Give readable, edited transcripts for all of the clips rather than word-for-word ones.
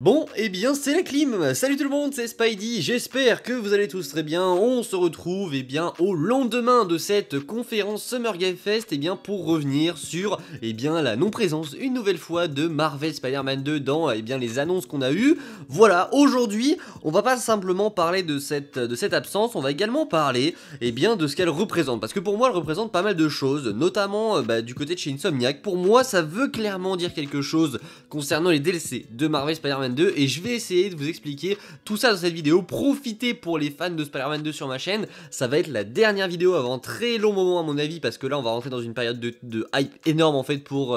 Bon, eh bien c'est la clim. Salut tout le monde, c'est Spidey, j'espère que vous allez tous très bien. On se retrouve au lendemain de cette conférence Summer Game Fest pour revenir sur la non-présence une nouvelle fois de Marvel Spider-Man 2 dans les annonces qu'on a eues. Voilà, aujourd'hui, on va pas simplement parler de cette absence, on va également parler de ce qu'elle représente. Parce que pour moi, elle représente pas mal de choses, notamment du côté de chez Insomniac. Pour moi, ça veut clairement dire quelque chose concernant les DLC de Marvel Spider-Man 2 et je vais essayer de vous expliquer tout ça dans cette vidéo. Profitez pour les fans de Spider-Man 2 sur ma chaîne, ça va être la dernière vidéo avant un très long moment à mon avis parce que là on va rentrer dans une période de hype énorme en fait pour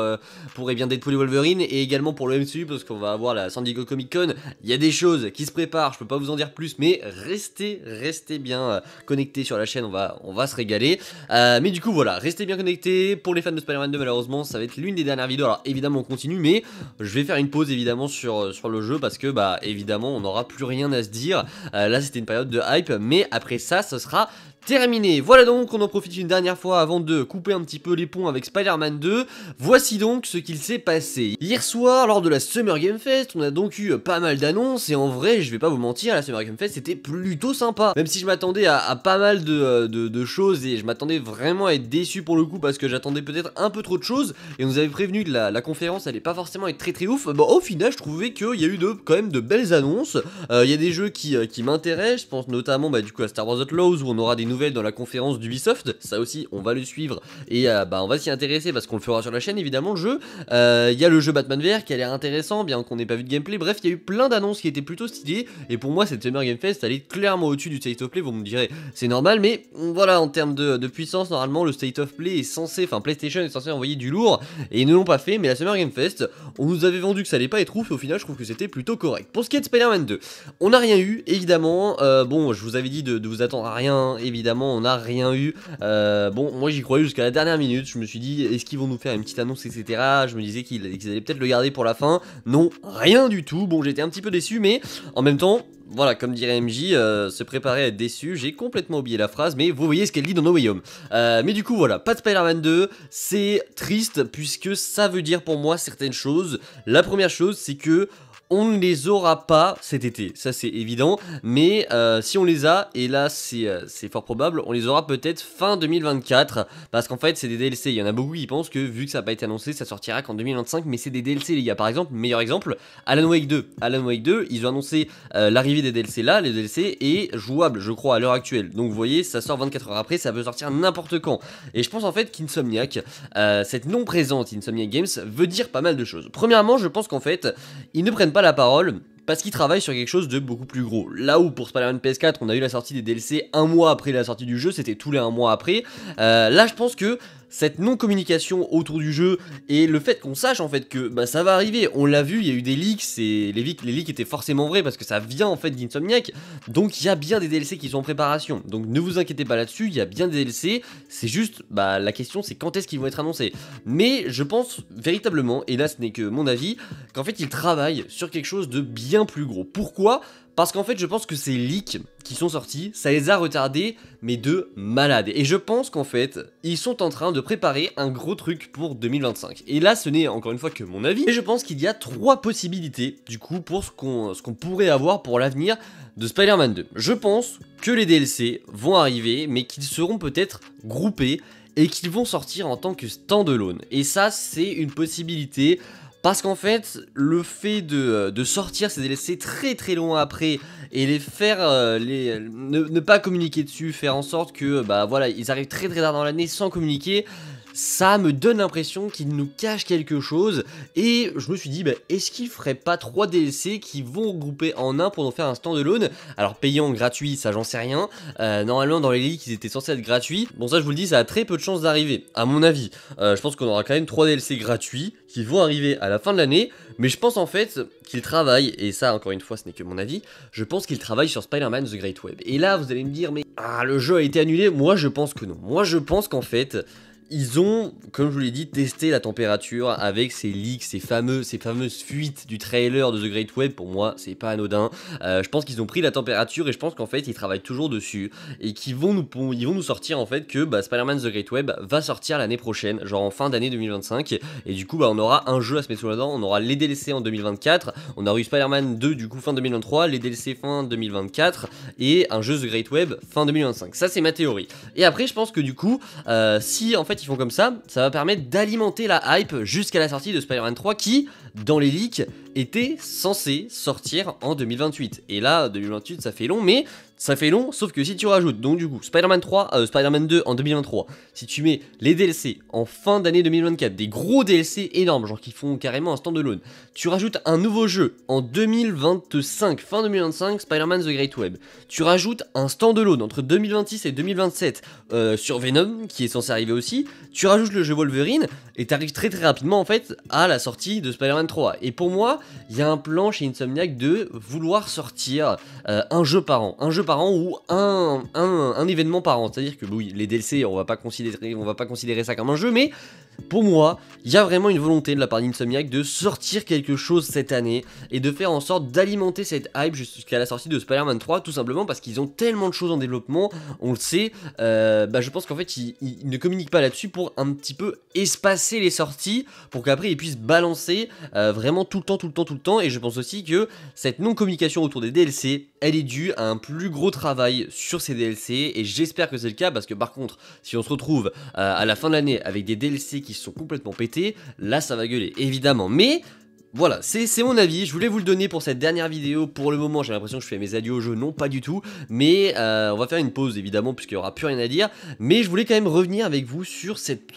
Deadpool et Wolverine et également pour le MCU parce qu'on va avoir la San Diego Comic Con. Il y a des choses qui se préparent, je peux pas vous en dire plus mais restez bien connectés sur la chaîne, on va se régaler. Mais du coup voilà, restez bien connectés. Pour les fans de Spider-Man 2 malheureusement ça va être l'une des dernières vidéos, alors évidemment on continue mais je vais faire une pause évidemment sur le jeu parce que évidemment on n'aura plus rien à se dire. Là c'était une période de hype mais après ça ce sera terminé. Voilà donc, on en profite une dernière fois avant de couper un petit peu les ponts avec Spider-Man 2. Voici donc ce qu'il s'est passé. Hier soir, lors de la Summer Game Fest, on a donc eu pas mal d'annonces et en vrai, je vais pas vous mentir, la Summer Game Fest c'était plutôt sympa. Même si je m'attendais à pas mal de choses et je m'attendais vraiment à être déçu pour le coup parce que j'attendais peut-être un peu trop de choses et on nous avait prévenu que la conférence allait pas forcément être très ouf. Bon, au final, je trouvais qu'il y a eu quand même de belles annonces. Il y a des jeux qui m'intéressent, je pense notamment du coup à Star Wars Outlaws où on aura des nouvelles dans la conférence d'Ubisoft, ça aussi on va le suivre et on va s'y intéresser parce qu'on le fera sur la chaîne évidemment le jeu. Il y a le jeu Batman VR qui a l'air intéressant bien qu'on n'ait pas vu de gameplay, bref il y a eu plein d'annonces qui étaient plutôt stylées et pour moi cette Summer Game Fest elle est clairement au-dessus du State of Play, vous me direz c'est normal mais voilà en termes de puissance normalement le State of Play est censé, enfin PlayStation est censé envoyer du lourd et ils ne l'ont pas fait, mais la Summer Game Fest on nous avait vendu que ça allait pas être ouf et au final je trouve que c'était plutôt correct. Pour ce qui est de Spider-Man 2, on n'a rien eu évidemment, bon je vous avais dit de vous attendre à rien, évidemment on n'a rien eu. Bon moi j'y croyais jusqu'à la dernière minute, je me suis dit est-ce qu'ils vont nous faire une petite annonce etc, je me disais qu'ils allaient peut-être le garder pour la fin, non rien du tout. Bon j'étais un petit peu déçu mais en même temps voilà, comme dirait MJ, se préparer à être déçu, j'ai complètement oublié la phrase, mais vous voyez ce qu'elle dit dans No Way Home. Mais du coup, voilà, pas de Spider-Man 2, c'est triste, puisque ça veut dire pour moi certaines choses. La première chose, c'est que on ne les aura pas cet été, ça c'est évident, mais si on les a, et là c'est fort probable, on les aura peut-être fin 2024, parce qu'en fait c'est des DLC, il y en a beaucoup qui pensent que vu que ça n'a pas été annoncé, ça sortira qu'en 2025, mais c'est des DLC les gars. Par exemple, meilleur exemple, Alan Wake 2, ils ont annoncé l'arrivée des DLC là, les DLC est jouable je crois à l'heure actuelle, donc vous voyez ça sort 24 heures après, ça peut sortir n'importe quand, et je pense en fait qu'Insomniac, cette non présente Insomniac Games veut dire pas mal de choses. Premièrement je pense qu'en fait ils ne prennent pas la parole parce qu'ils travaillent sur quelque chose de beaucoup plus gros. Là où pour Spider-Man PS4 on a eu la sortie des DLC un mois après la sortie du jeu, c'était tous les un mois après, là je pense que cette non-communication autour du jeu et le fait qu'on sache en fait que ça va arriver, on l'a vu, il y a eu des leaks, et les leaks étaient forcément vrais parce que ça vient en fait d'Insomniac, donc il y a bien des DLC qui sont en préparation, donc ne vous inquiétez pas là-dessus, il y a bien des DLC, c'est juste, la question c'est quand est-ce qu'ils vont être annoncés, mais je pense véritablement, et là ce n'est que mon avis, qu'en fait ils travaillent sur quelque chose de bien plus gros. Pourquoi ? Parce qu'en fait je pense que ces leaks qui sont sortis, ça les a retardés mais de malade. Et je pense qu'en fait ils sont en train de préparer un gros truc pour 2025. Et là ce n'est encore une fois que mon avis. Et je pense qu'il y a trois possibilités du coup pour ce qu'on pourrait avoir pour l'avenir de Spider-Man 2. Je pense que les DLC vont arriver mais qu'ils seront peut-être groupés et qu'ils vont sortir en tant que standalone. Et ça c'est une possibilité. Parce qu'en fait, le fait de sortir ces DLC très loin après et les faire, ne pas communiquer dessus, faire en sorte que voilà, ils arrivent très tard dans l'année sans communiquer, ça me donne l'impression qu'ils nous cachent quelque chose. Et je me suis dit, est-ce qu'ils feraient pas 3 DLC qui vont regrouper en un pour en faire un standalone? Alors payant, gratuit, ça j'en sais rien. Normalement dans les leaks ils étaient censés être gratuits. Bon ça je vous le dis, ça a très peu de chances d'arriver, à mon avis. Je pense qu'on aura quand même 3 DLC gratuits qui vont arriver à la fin de l'année. Mais je pense en fait qu'ils travaillent, et ça encore une fois ce n'est que mon avis, je pense qu'ils travaillent sur Spider-Man The Great Web. Et là vous allez me dire, mais le jeu a été annulé. Moi je pense que non. Moi je pense qu'en fait ils ont, comme je vous l'ai dit, testé la température avec ces leaks, ces fameuses fuites du trailer de The Great Web. Pour moi, c'est pas anodin. Je pense qu'ils ont pris la température et je pense qu'en fait, ils travaillent toujours dessus et qu'ils vont nous sortir en fait que Spider-Man The Great Web va sortir l'année prochaine, genre en fin d'année 2025. Et du coup, on aura un jeu à se mettre sous la dent. On aura les DLC en 2024. On aura eu Spider-Man 2 du coup fin 2023, les DLC fin 2024 et un jeu The Great Web fin 2025. Ça, c'est ma théorie. Et après, je pense que du coup, si en fait ils font comme ça va permettre d'alimenter la hype jusqu'à la sortie de Spider-Man 3 qui, dans les leaks, était censé sortir en 2028. Et là, 2028, ça fait long, mais ça fait long, sauf que si tu rajoutes, donc du coup, Spider-Man 2 en 2023, si tu mets les DLC en fin d'année 2024, des gros DLC énormes, genre qui font carrément un standalone, tu rajoutes un nouveau jeu en 2025, fin 2025, Spider-Man The Great Web, tu rajoutes un standalone entre 2026 et 2027 sur Venom, qui est censé arriver aussi, tu rajoutes le jeu Wolverine, et tu arrives très rapidement en fait à la sortie de Spider-Man 3. Et pour moi, il y a un plan chez Insomniac de vouloir sortir un jeu par an ou un événement par an. C'est-à-dire que oui, les DLC, on va pas considérer ça comme un jeu, mais pour moi, il y a vraiment une volonté de la part d'Insomniac de sortir quelque chose cette année et de faire en sorte d'alimenter cette hype jusqu'à la sortie de Spider-Man 3, tout simplement parce qu'ils ont tellement de choses en développement, on le sait, je pense qu'en fait ils ne communiquent pas là-dessus pour un petit peu espacer les sorties, pour qu'après ils puissent balancer vraiment tout le temps, et je pense aussi que cette non-communication autour des DLC, elle est due à un plus gros travail sur ces DLC, et j'espère que c'est le cas, parce que par contre, si on se retrouve à la fin de l'année avec des DLC qui sont complètement pétés, là ça va gueuler, évidemment, mais... Voilà, c'est mon avis, je voulais vous le donner pour cette dernière vidéo. Pour le moment, j'ai l'impression que je fais mes adieux au jeu, non pas du tout, mais on va faire une pause évidemment puisqu'il n'y aura plus rien à dire, mais je voulais quand même revenir avec vous sur cette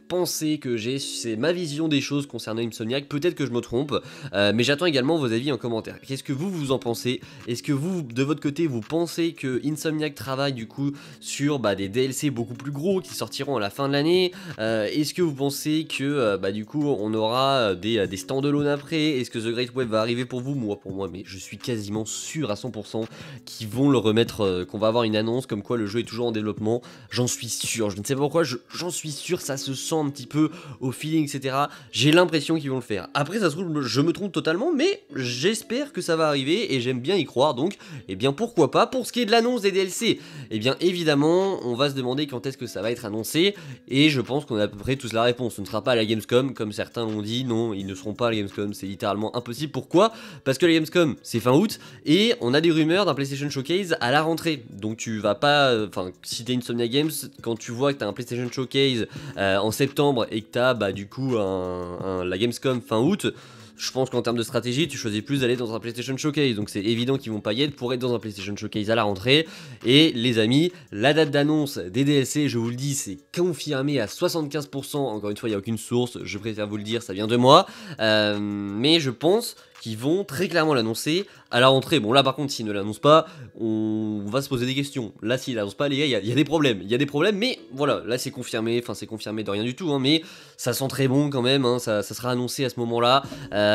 pensée que j'ai, c'est ma vision des choses concernant Insomniac. Peut-être que je me trompe, mais j'attends également vos avis en commentaire. Qu'est-ce que vous en pensez? Est-ce que vous, de votre côté, vous pensez que Insomniac travaille du coup sur des DLC beaucoup plus gros qui sortiront à la fin de l'année? Est-ce que vous pensez que du coup on aura des standalone après? Est-ce que The Great Web va arriver pour vous? Moi, pour moi, mais je suis quasiment sûr à 100% qu'ils vont le remettre, qu'on va avoir une annonce comme quoi le jeu est toujours en développement. J'en suis sûr, je ne sais pas pourquoi, j'en suis sûr, ça se sent un petit peu au feeling, etc. J'ai l'impression qu'ils vont le faire. Après, ça se trouve, je me trompe totalement, mais j'espère que ça va arriver et j'aime bien y croire, donc, eh bien, pourquoi pas. Pour ce qui est de l'annonce des DLC, eh bien, évidemment, on va se demander quand est-ce que ça va être annoncé, et je pense qu'on a à peu près tous la réponse. Ce ne sera pas à la Gamescom, comme certains l'ont dit, non, ils ne seront pas à la Gamescom. C'est littéralement impossible. Pourquoi? Parce que la Gamescom c'est fin août et on a des rumeurs d'un PlayStation Showcase à la rentrée. Donc tu vas pas, si t'es Insomniac Games, quand tu vois que t'as un PlayStation Showcase en septembre et que t'as du coup la Gamescom fin août, je pense qu'en termes de stratégie, tu choisis plus d'aller dans un PlayStation Showcase. Donc c'est évident qu'ils vont pas y être pour être dans un PlayStation Showcase à la rentrée. Et les amis, la date d'annonce des DLC, je vous le dis, c'est confirmé à 75%. Encore une fois, il n'y a aucune source, je préfère vous le dire, ça vient de moi. Mais je pense qu'ils vont très clairement l'annoncer à la rentrée. Bon là par contre s'ils ne l'annoncent pas, on va se poser des questions. Là s'ils l'annoncent pas les gars, il y a des problèmes. Il y a des problèmes, mais voilà, là c'est confirmé, enfin c'est confirmé de rien du tout, mais ça sent très bon quand même, ça sera annoncé à ce moment-là.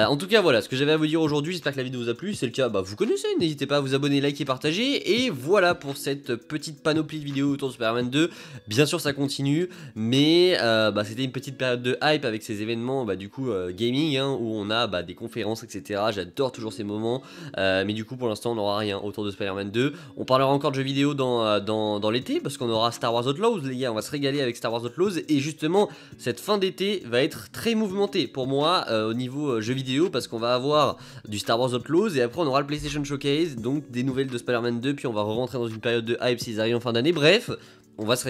En tout cas voilà, ce que j'avais à vous dire aujourd'hui, j'espère que la vidéo vous a plu. Si c'est le cas, vous connaissez, n'hésitez pas à vous abonner, liker, partager. Et voilà pour cette petite panoplie de vidéos autour de Spider-Man 2. Bien sûr ça continue, mais c'était une petite période de hype avec ces événements du coup gaming, où on a des conférences, etc. J'adore toujours ces moments, mais du coup pour l'instant on n'aura rien autour de Spider-Man 2. On parlera encore de jeux vidéo dans l'été, parce qu'on aura Star Wars Outlaws, les gars, on va se régaler avec Star Wars Outlaws, et justement cette fin d'été va être très mouvementée pour moi au niveau jeux vidéo, parce qu'on va avoir du Star Wars Outlaws, et après on aura le PlayStation Showcase, donc des nouvelles de Spider-Man 2, puis on va rentrer dans une période de hype s'ils arrivent en fin d'année, bref... On va se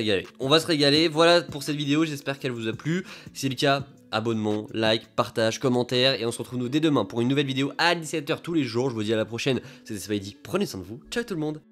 régaler, voilà pour cette vidéo, j'espère qu'elle vous a plu. Si c'est le cas, abonnement, like, partage, commentaire, et on se retrouve nous dès demain pour une nouvelle vidéo à 17h tous les jours. Je vous dis à la prochaine, c'était Spidey, prenez soin de vous, ciao tout le monde.